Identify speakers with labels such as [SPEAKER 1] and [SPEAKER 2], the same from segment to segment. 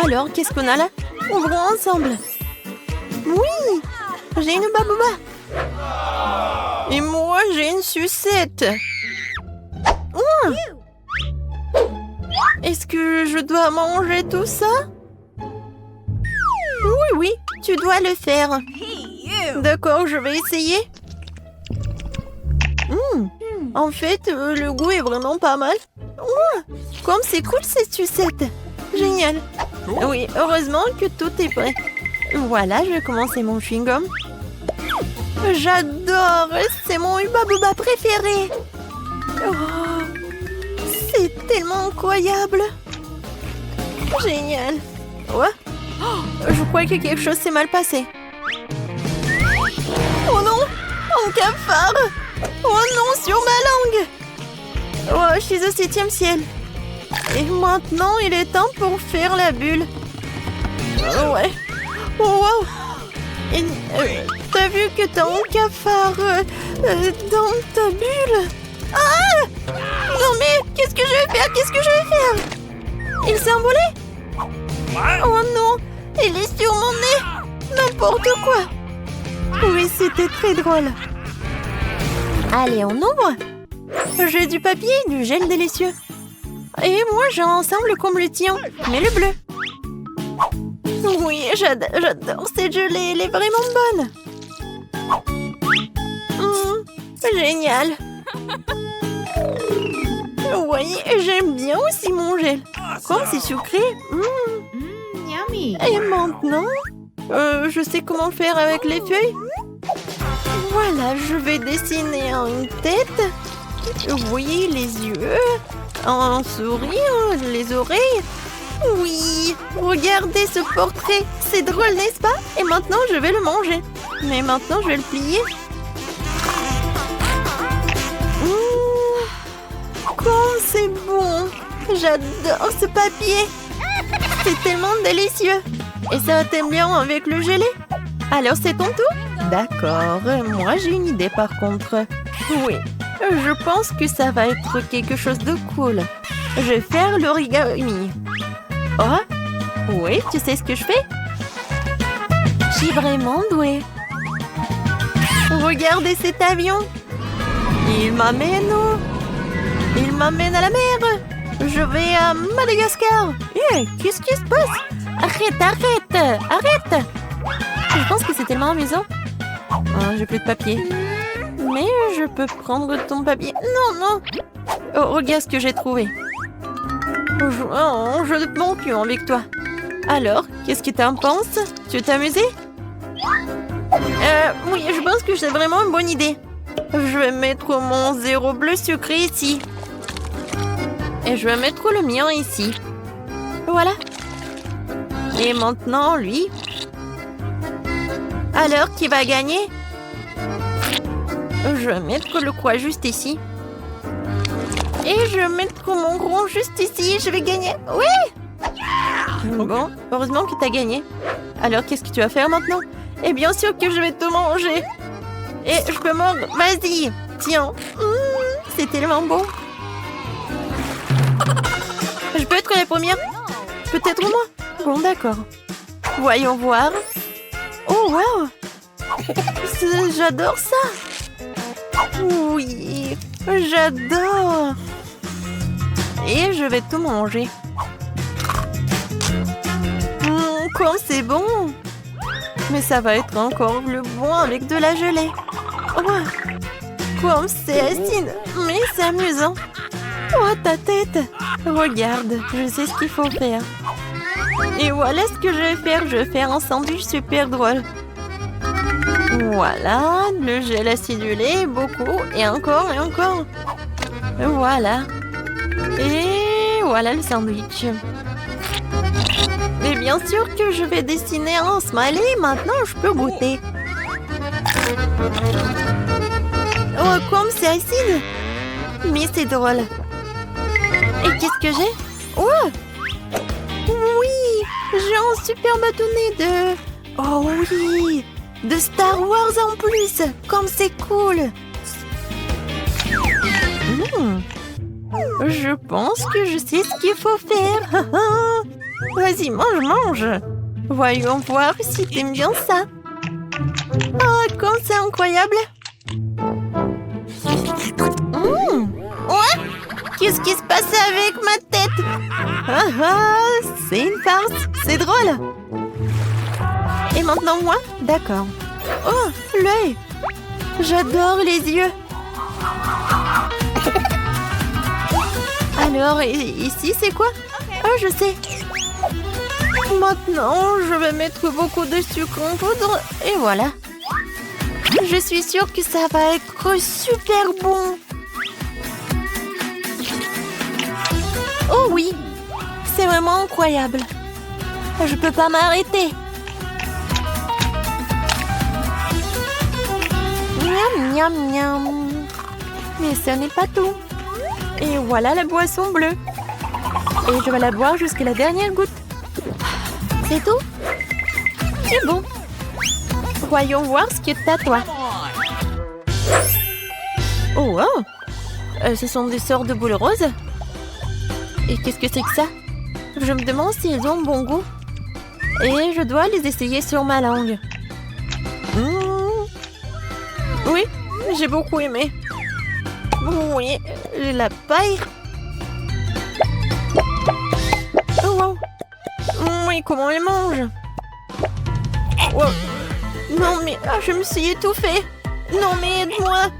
[SPEAKER 1] Alors, qu'est-ce qu'on a là? Ouvrons ensemble. Oui, j'ai une babouba. Et moi, j'ai une sucette. Oh. Est-ce que je dois manger tout ça? Oui, oui, tu dois le faire. D'accord, je vais essayer. En fait, le goût est vraiment pas mal. Comme c'est cool cette sucette. Génial. Oui, heureusement que tout est prêt. Voilà, je vais commencer mon chewing-gum. J'adore, c'est mon Hubba Bubba préféré. Oh, c'est tellement incroyable. Génial. Ouais. Oh, je crois que quelque chose s'est mal passé. Oh non, un cafard. Oh non, sur ma langue. Oh, je suis au 7e ciel. Et maintenant, il est temps pour faire la bulle. Oh, ouais. Oh, wow. T'as vu que t'as un cafard dans ta bulle? Ah! Non mais, qu'est-ce que je vais faire? Qu'est-ce que je vais faire? Il s'est envolé? Oh non, il est sur mon nez. N'importe quoi. Oui, c'était très drôle. Allez, on ouvre. J'ai du papier et du gel délicieux. Et moi, j'ai un ensemble comme le tien, mais le bleu. Oui, j'adore cette gelée, elle est vraiment bonne. Génial. Oui, j'aime bien aussi mon gel. Comme c'est sucré.
[SPEAKER 2] Yummy.
[SPEAKER 1] Et maintenant, je sais comment faire avec les feuilles. Voilà, je vais dessiner une tête. Oui, les yeux, un sourire, les oreilles. Oui, regardez ce portrait. C'est drôle, n'est-ce pas? Et maintenant, je vais le manger. Mais maintenant, je vais le plier. Comme c'est bon. J'adore ce papier. C'est tellement délicieux. Et ça t'aime bien avec le gelé? Alors, c'est ton tour? D'accord. Moi, j'ai une idée par contre. Oui, je pense que ça va être quelque chose de cool. Je vais faire l'origami. Oh, oui, tu sais ce que je fais? Je suis vraiment douée. Regardez cet avion. Il m'amène où? Il m'amène à la mer. Je vais à Madagascar. Qu'est-ce qui se passe? Arrête. Je pense que c'est tellement amusant. J'ai plus de papier. Mais je peux prendre ton papier. Non. Oh, regarde ce que j'ai trouvé. Je ne m'en plus avec toi. Alors, qu'est-ce que t'en penses? Tu veux t'amuser? Oui, je pense que c'est vraiment une bonne idée. Je vais mettre mon 0 bleu sucré ici. Et je vais mettre le mien ici. Voilà. Et maintenant, lui. Alors, qui va gagner? Je vais mettre le quoi juste ici. Et je vais mettre mon gros juste ici. Je vais gagner. Oui! Bon, heureusement que tu as gagné. Alors, qu'est-ce que tu vas faire maintenant? Et bien sûr que je vais te manger. Et je peux mordre. Vas-y. Tiens. C'est tellement beau. Je peux être la première? Peut-être moi. Bon, d'accord. Voyons voir. Oh, wow. J'adore ça. Oui, j'adore. Et je vais tout manger. Comme c'est bon. Mais ça va être encore plus bon avec de la gelée. Oh, comme c'est acide. Mais c'est amusant. Oh, ta tête. Regarde, je sais ce qu'il faut faire. Et voilà ce que je vais faire. Je vais faire un sandwich super drôle. Voilà, le gel acidulé, beaucoup, et encore, et encore. Voilà. Et voilà le sandwich. Et bien sûr que je vais dessiner un smiley, maintenant je peux goûter. Oh, comme c'est acide. Mais c'est drôle. Et qu'est-ce que j'ai? Oh! Oui! J'ai un super bâtonnet de... Oh oui! De Star Wars en plus! Comme c'est cool! Je pense que je sais ce qu'il faut faire. Vas-y, mange, mange. Voyons voir si t'aimes bien ça. Oh, comme c'est incroyable. Ouais. Qu'est-ce qui se passe avec ma tête? C'est une farce. C'est drôle. Et maintenant moi? D'accord. Oh, l'œil. J'adore les yeux. Alors, ici, c'est quoi? Oh, je sais. Maintenant, je vais mettre beaucoup de sucre en poudre. Et voilà. Je suis sûre que ça va être super bon. Oh oui. C'est vraiment incroyable. Je peux pas m'arrêter. Miam, miam, miam. Mais ce n'est pas tout. Et voilà la boisson bleue. Et je vais la boire jusqu'à la dernière goutte. C'est tout? C'est bon. Voyons voir ce que t'as, toi. Oh, wow. Ce sont des sortes de boules roses. Et qu'est-ce que c'est que ça? Je me demande si elles ont bon goût. Et je dois les essayer sur ma langue. Oui, j'ai beaucoup aimé. Oui, la paille. Oh, wow. Oui, comment elle mange? Wow. Non, mais je me suis étouffée. Non, mais aide-moi.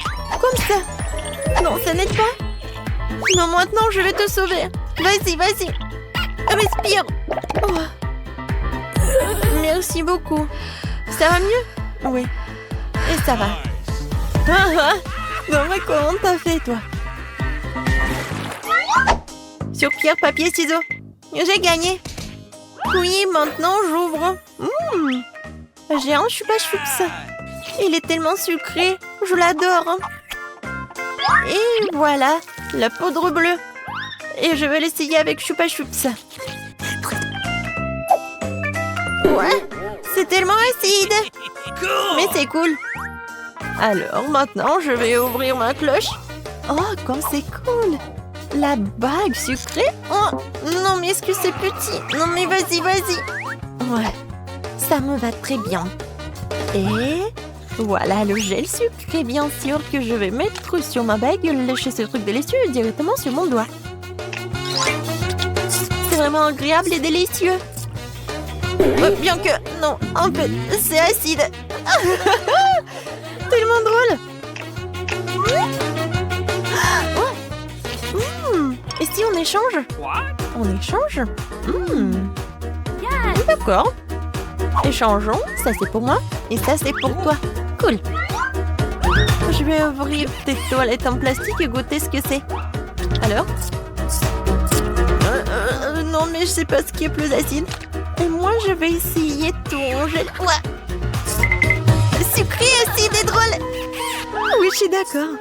[SPEAKER 1] Comme ça. Non, ça n'aide pas. Non, maintenant, je vais te sauver. Vas-y, vas-y. Respire. Oh. Merci beaucoup. Ça va mieux? Oui. Et ça va. Non, mais comment t'as fait, toi? Sur pierre, papier, ciseaux. J'ai gagné. Oui, maintenant, j'ouvre. J'ai un chupa-chups. Il est tellement sucré. Je l'adore. Et voilà, la poudre bleue. Et je vais l'essayer avec chupa-chups. Ouais, c'est tellement acide. Mais c'est cool. Alors, maintenant, je vais ouvrir ma cloche. Oh, comme c'est cool. La bague sucrée. Oh, non, mais est-ce que c'est petit? Non, mais vas-y, vas-y. Ouais, ça me va très bien. Et voilà le gel sucré, bien sûr, que je vais mettre sur ma bague et lécher ce truc délicieux directement sur mon doigt. C'est vraiment agréable et délicieux. Bien que, non, en fait, c'est acide. Tellement drôle. Et si on échange? On échange? D'accord. Échangeons. Ça, c'est pour moi. Et ça, c'est pour toi. Cool. Je vais ouvrir tes toilettes en plastique et goûter ce que c'est. Alors? Non, mais je sais pas ce qui est plus acide. Et moi, je vais essayer ton gel. Ouais. Sucré, acide et drôle. Oui, je suis d'accord.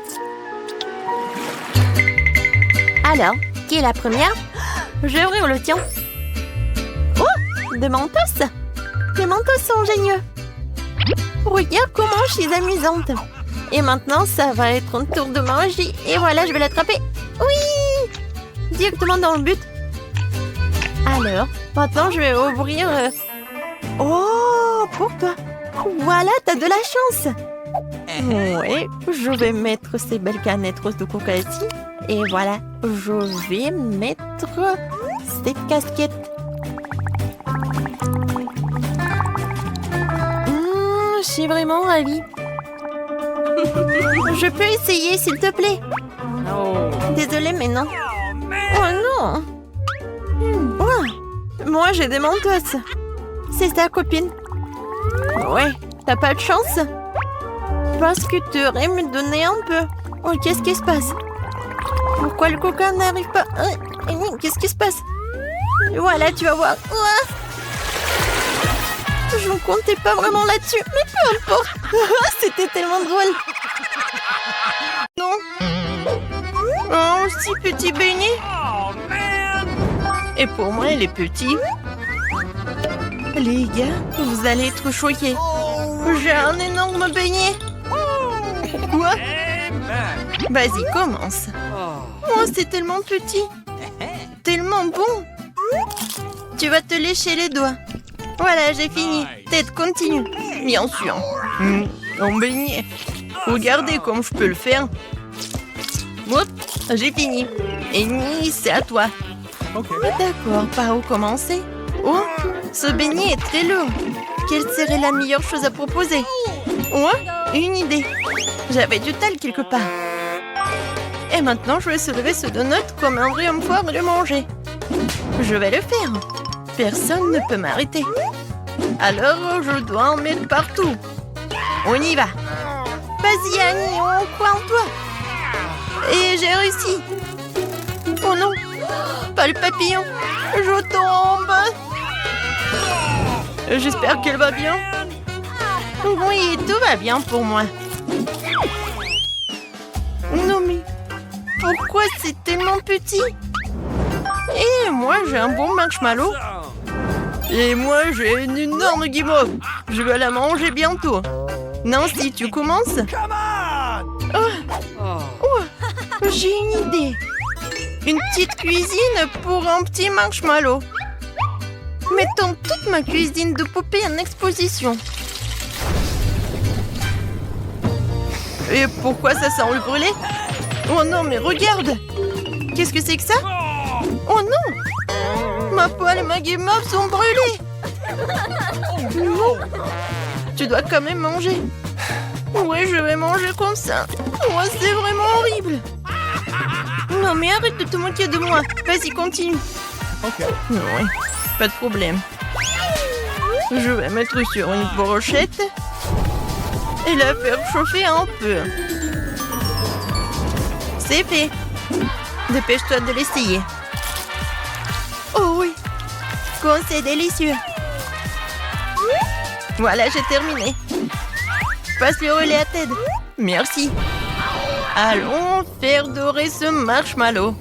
[SPEAKER 1] Alors, qui est la première? Je vais ouvrir le tien. Oh, des mentos. Les mentos sont géniaux. Regarde comment je suis amusante. Et maintenant, ça va être un tour de magie. Et voilà, je vais l'attraper. Oui! Directement dans le but. Alors, maintenant, je vais ouvrir... Oh, pour toi. Voilà, t'as de la chance. Oui, je vais mettre ces belles canettes roses de coca ici. Et voilà, je vais mettre cette casquette. Je suis vraiment ravie. Je peux essayer, s'il te plaît? Désolée, mais non. Oh non! Oh, moi, j'ai des mentos. C'est ta copine. Ouais, t'as pas de chance? Parce que tu aurais me donner un peu. Oh, qu'est-ce qui se passe? Pourquoi le coca n'arrive pas? Qu'est-ce qui se passe? Voilà, tu vas voir. Je ne comptais pas vraiment là-dessus, mais peu importe. C'était tellement drôle. Non. Oh, si petit beignet. Et pour moi, elle est petite. Les gars, vous allez être choqués. J'ai un énorme beignet. Quoi? Vas-y, commence. Oh, c'est tellement petit. Tellement bon. Tu vas te lécher les doigts. Voilà, j'ai fini. Ted, continue. Bien sûr. En beignet. Regardez comme je peux le faire. Hop, j'ai fini. Et Ni, c'est à toi. D'accord, par où commencer? Oh, ce beignet est très lourd. Quelle serait la meilleure chose à proposer? Oh, une idée. J'avais du tal quelque part. Et maintenant, je vais soulever ce donut comme un vrai homme fort et le manger. Je vais le faire. Personne ne peut m'arrêter. Alors, je dois en mettre partout. On y va. Vas-y, Annie, on croit en toi. Et j'ai réussi. Oh non, pas le papillon. Je tombe. J'espère qu'elle va bien. Oui, tout va bien pour moi. Non mais, pourquoi c'est tellement petit? Et moi, j'ai un bon marshmallow. Et moi, j'ai une énorme guimauve. Je vais la manger bientôt. Nancy, tu commences? Oh, j'ai une idée. Une petite cuisine pour un petit marshmallow. Mettons toute ma cuisine de poupée en exposition. Et pourquoi ça sent le brûlé? Oh non, mais regarde! Qu'est-ce que c'est que ça? Oh non! Ma poêle et ma guimauve sont brûlées! Non! Tu dois quand même manger. Ouais, je vais manger comme ça. Oh, c'est vraiment horrible. Non, mais arrête de te moquer de moi. Vas-y, continue. Ouais, pas de problème. Je vais mettre sur une brochette et la faire chauffer un peu. C'est fait. Dépêche-toi de l'essayer. Oh oui. Quand c'est délicieux. Voilà, j'ai terminé. Passe le relais à Ted. Merci. Allons faire dorer ce marshmallow.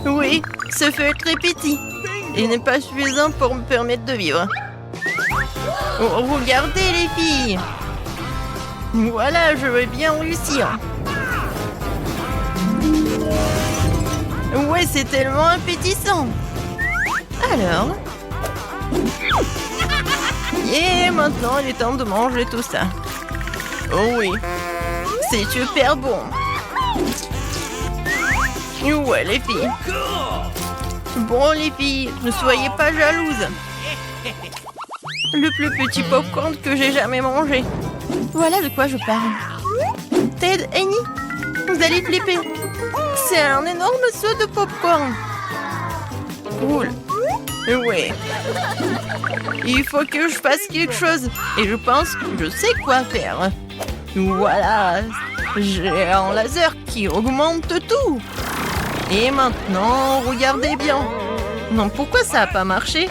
[SPEAKER 1] Oui, ce feu est très petit. Il n'est pas suffisant pour me permettre de vivre. Oh, regardez les filles. Voilà, je vais bien réussir. Ouais, c'est tellement appétissant. Alors. Et maintenant, il est temps de manger tout ça. Oh oui, c'est super bon. Ouais, les filles. Bon, les filles, ne soyez pas jalouses. Le plus petit popcorn que j'ai jamais mangé. Voilà de quoi je parle. Ted, Annie, vous allez flipper. C'est un énorme seau de popcorn. Cool. Ouais. Il faut que je fasse quelque chose. Et je pense que je sais quoi faire. Voilà. J'ai un laser qui augmente tout. Et maintenant, regardez bien. Non, pourquoi ça n'a pas marché?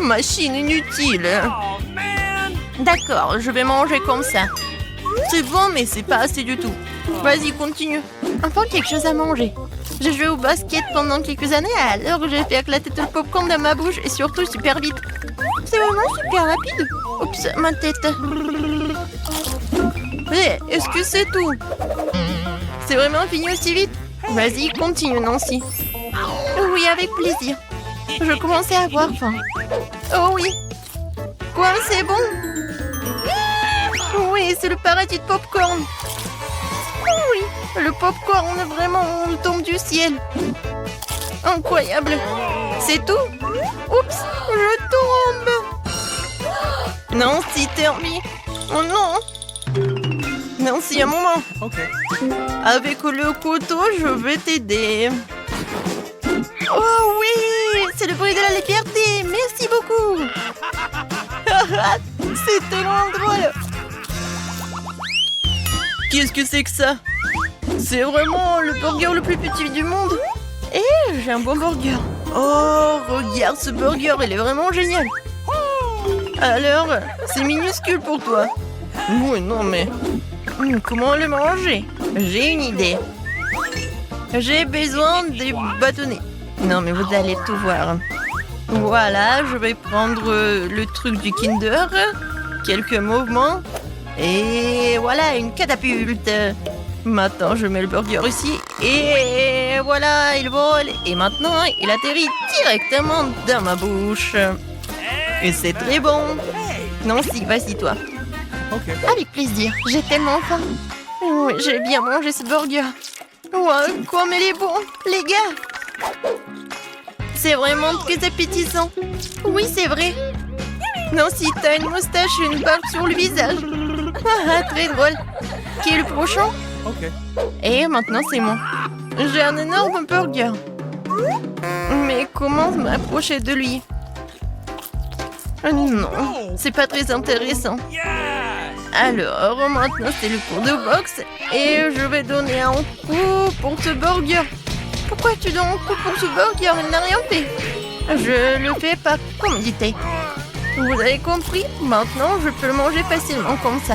[SPEAKER 1] Machine inutile. D'accord, je vais manger comme ça. C'est bon, mais c'est pas assez du tout. Vas-y, continue. Enfin, quelque chose à manger. J'ai joué au basket pendant quelques années, alors j'ai fait éclater tout le popcorn dans ma bouche et surtout super vite. C'est vraiment super rapide. Oups, ma tête. Hé, est-ce que c'est tout? C'est vraiment fini aussi vite? Vas-y, continue, Nancy. Oui, avec plaisir. Je commençais à avoir faim. Oh oui. Quoi, c'est bon? Oui, c'est le paradis de popcorn. Oui, le popcorn vraiment tombe du ciel. Incroyable. C'est tout? Oups, je tombe. Nancy, Termi. Oh non. Nancy, un moment. Avec le couteau, je vais t'aider. Oh oui, c'est le bruit de la liberté. Merci beaucoup. C'est tellement drôle. Qu'est-ce que c'est que ça? C'est vraiment le burger le plus petit du monde. Et j'ai un bon burger. Oh, regarde ce burger, il est vraiment génial. Alors, c'est minuscule pour toi. Oui, non mais... comment le manger? J'ai une idée. J'ai besoin des bâtonnets. Non mais vous allez tout voir. Voilà, je vais prendre le truc du Kinder. Quelques mouvements. Et voilà, une catapulte. Maintenant, je mets le burger ici. Et voilà, il vole. Et maintenant, il atterrit directement dans ma bouche. Et c'est très bon. Nancy, vas-y, toi. Avec plaisir. J'ai tellement faim. Oui, j'ai bien mangé ce burger. Wow, comme il est bon, les gars. C'est vraiment très appétissant. Oui, c'est vrai. Nancy, t'as une moustache et une barbe sur le visage. Ah, très drôle. Qui est le prochain? Et maintenant, c'est moi. J'ai un énorme burger. Mais comment m'approcher de lui? Non, c'est pas très intéressant. Alors, maintenant, c'est le cours de boxe. Et je vais donner un coup pour ce burger. Pourquoi tu donnes un coup pour ce burger? Il n'a rien fait. Je le fais par commodité. Vous avez compris? Maintenant, je peux le manger facilement comme ça.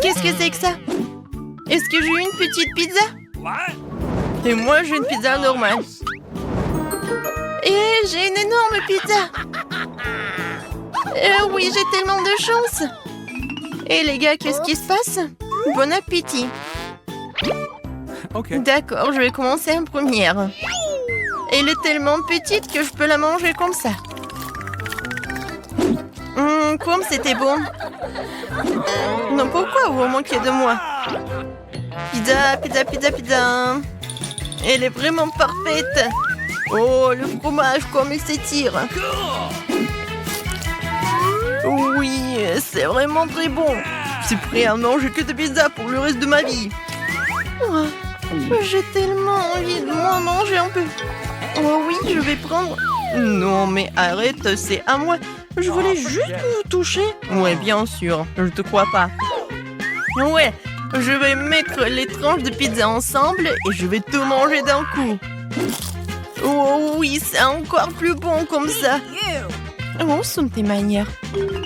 [SPEAKER 1] Qu'est-ce que c'est que ça? Est-ce que j'ai une petite pizza? Et moi, j'ai une pizza normale. Et j'ai une énorme pizza. Oui, j'ai tellement de chance. Et les gars, qu'est-ce qui se passe? Bon appétit. D'accord, je vais commencer en première. Elle est tellement petite que je peux la manger comme ça. Comme c'était bon. Non, pourquoi vous manquez de moi? Pizza, pizza, pizza, pizza. Elle est vraiment parfaite. Oh, le fromage, comme il s'étire. Oui, c'est vraiment très bon. Je suis prêt à manger que de pizza pour le reste de ma vie. Oh, j'ai tellement envie de m'en manger un peu. Oh oui, je vais prendre... Non, mais arrête, c'est à moi. Je voulais juste vous toucher. Ouais, bien sûr, je te crois pas. Ouais, je vais mettre les tranches de pizza ensemble et je vais tout manger d'un coup. Oh oui, c'est encore plus bon comme ça. Où sont tes manières?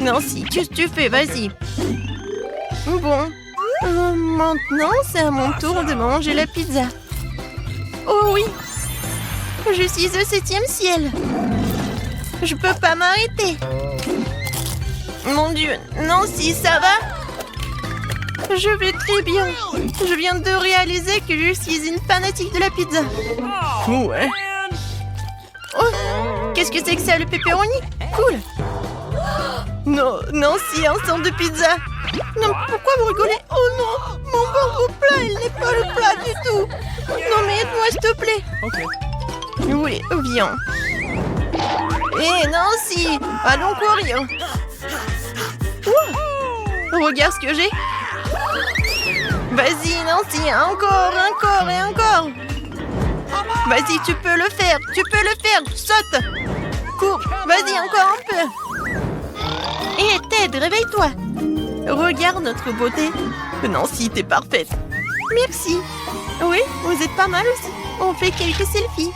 [SPEAKER 1] Nancy, qu'est-ce que tu fais? Vas-y. Bon, maintenant c'est à mon tour de manger la pizza. Oh oui, je suis au 7e ciel. Je peux pas m'arrêter. Mon Dieu, Nancy, ça va? Je vais très bien. Je viens de réaliser que je suis une fanatique de la pizza. Ouais. Oh, qu'est-ce que c'est que ça, le pepperoni? Cool. Non, Nancy, un stand de pizza. Non, pourquoi vous rigolez? Oh non, mon burger plat, il n'est pas le plat du tout. Non, mais aide-moi, s'il te plaît. Oui, viens. Hé, Nancy, allons courir. Regarde ce que j'ai. Vas-y, Nancy, encore, encore et encore. Vas-y, tu peux le faire, saute. Cours, vas-y, encore un peu. Hé, Ted, réveille-toi. Regarde notre beauté. Nancy, t'es parfaite. Merci. Oui, vous êtes pas mal aussi. On fait quelques selfies.